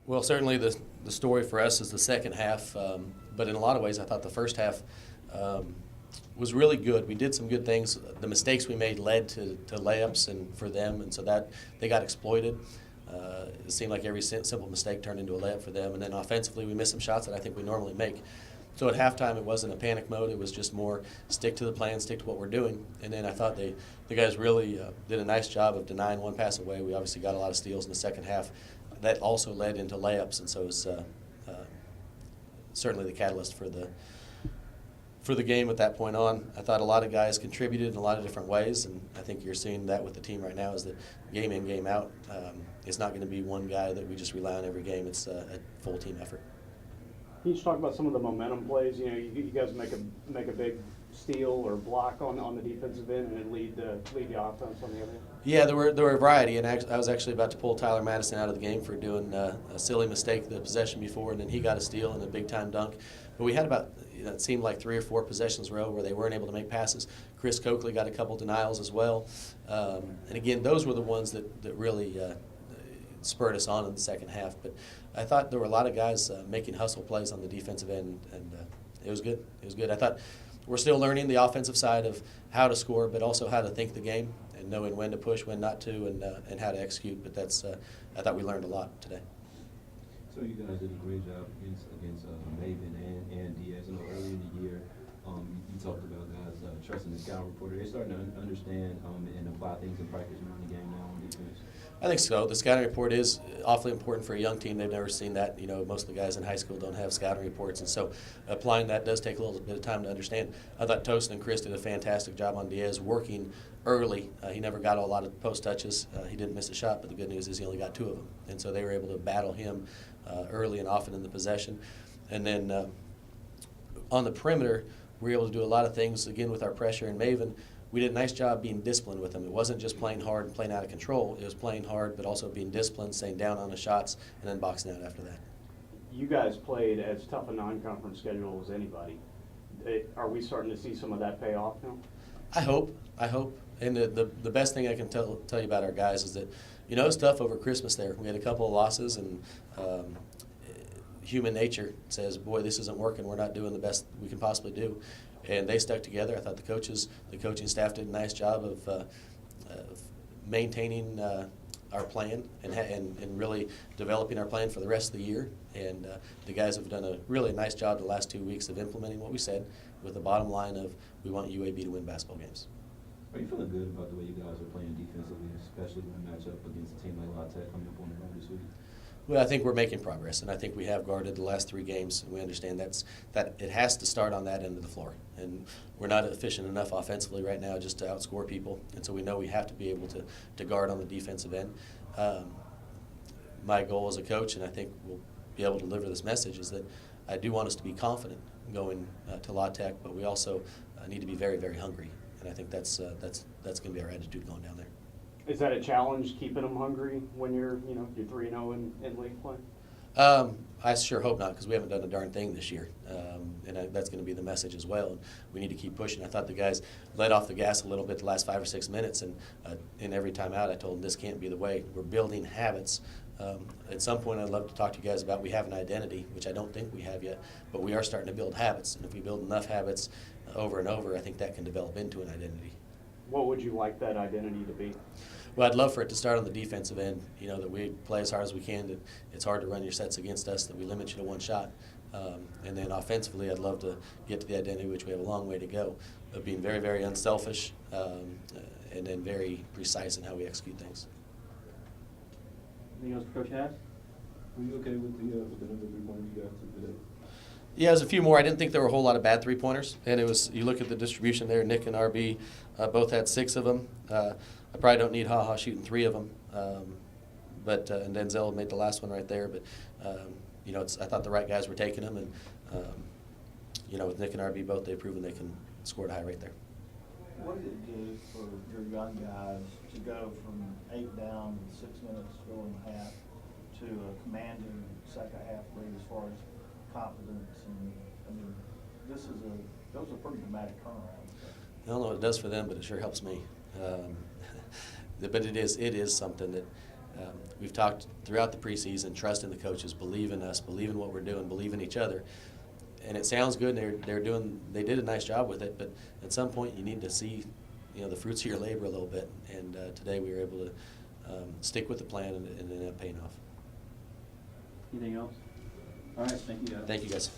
Well, certainly the story for us is the second half, but in a lot of ways I thought the first half was really good. We did some good things. The mistakes we made led to layups and for them, and so that they got exploited. It seemed like every simple mistake turned into a layup for them, and then offensively we missed some shots that I think we normally make. So at halftime it wasn't a panic mode. It was just more stick to the plan, stick to what we're doing. And then I thought the guys really did a nice job of denying one pass away. We obviously got a lot of steals in the second half. That also led into layups, and so it was certainly the catalyst for the game at that point on. I thought a lot of guys contributed in a lot of different ways, and I think you're seeing that with the team right now is that game in, game out, it's not going to be one guy that we just rely on every game. It's a full team effort. Can you just talk about some of the momentum plays? You know, you guys make a big steal or block on the defensive end and then lead the offense on the other end? Yeah, there were a variety, and I was actually about to pull Tyler Madison out of the game for doing a silly mistake the possession before, and then he got a steal and a big-time dunk. But we had about, it seemed like 3 or 4 possessions in a row where they weren't able to make passes. Chris Coakley got a couple denials as well. And again, those were the ones that really spurred us on in the second half. But I thought there were a lot of guys making hustle plays on the defensive end, and it was good. It was good. I thought we're still learning the offensive side of how to score, but also how to think the game and knowing when to push, when not to, and how to execute. But that's I thought we learned a lot today. So you guys did a great job against Maven and Diaz. Earlier in the year, you talked about guys trusting the scout reporter. They're starting to understand and apply things in practice around the game now on defense. I think so. The scouting report is awfully important for a young team. They've never seen that. You know, most of the guys in high school don't have scouting reports, and so applying that does take a little bit of time to understand. I thought Tosin and Chris did a fantastic job on Diaz working early. He never got a lot of post touches. He didn't miss a shot, but the good news is he only got 2 of them, and so they were able to battle him early and often in the possession. And then on the perimeter, we were able to do a lot of things, again, with our pressure and Maven. We did a nice job being disciplined with them. It wasn't just playing hard and playing out of control. It was playing hard, but also being disciplined, staying down on the shots, and then boxing out after that. You guys played as tough a non-conference schedule as anybody. Are we starting to see some of that pay off now? I hope. And the best thing I can tell you about our guys is that, you know, it's tough over Christmas there. We had a couple of losses, and human nature says, boy, this isn't working. We're not doing the best we can possibly do. And they stuck together. I thought the coaching staff did a nice job of maintaining our plan and really developing our plan for the rest of the year. And the guys have done a really nice job the last 2 weeks of implementing what we said with the bottom line of we want UAB to win basketball games. Are you feeling good about the way you guys are playing defensively, especially when you match up against a team like La Tech coming up on the road this week? Well, I think we're making progress, and I think we have guarded the last 3 games, and we understand that it has to start on that end of the floor. And we're not efficient enough offensively right now just to outscore people, and so we know we have to be able to guard on the defensive end. My goal as a coach, and I think we'll be able to deliver this message, is that I do want us to be confident going to La Tech, but we also need to be very, very hungry, and I think that's going to be our attitude going down there. Is that a challenge, keeping them hungry when you're 3-0 in league play? I sure hope not, because we haven't done a darn thing this year, and that's going to be the message as well. And we need to keep pushing. I thought the guys let off the gas a little bit the last 5 or 6 minutes, and in every time out, I told them this can't be the way. We're building habits. At some point, I'd love to talk to you guys about we have an identity, which I don't think we have yet, but we are starting to build habits. And if we build enough habits over and over, I think that can develop into an identity. What would you like that identity to be? Well, I'd love for it to start on the defensive end, you know, that we play as hard as we can, that it's hard to run your sets against us, that we limit you to 1 shot. And then offensively, I'd love to get to the identity, which we have a long way to go, of being very, very unselfish and then very precise in how we execute things. Anything else for Coach Haase? Were you okay with the number of 3-pointers you guys took today? Yeah, there's a few more. I didn't think there were a whole lot of bad 3-pointers, and it was, you look at the distribution there, Nick and RB both had 6 of them. I probably don't need Ha shooting 3 of them, but and Denzel made the last one right there. But you know, I thought the right guys were taking them, and you know, with Nick and RB both, they've proven they can score at a high rate there. What did it do for your young guys to go from 8 down in 6 minutes to go in half to a commanding second half lead as far as confidence? And I mean, those are pretty dramatic turnarounds. I don't know what it does for them, but it sure helps me. But it is something that We've talked throughout the preseason, trusting the coaches, believe in us, believe in what we're doing, believe in each other. And it sounds good. They did a nice job with it, but at some point you need to see, the fruits of your labor a little bit. And today we were able to stick with the plan and it ended up paying off. Anything else? All right, thank you guys. Thank you, guys.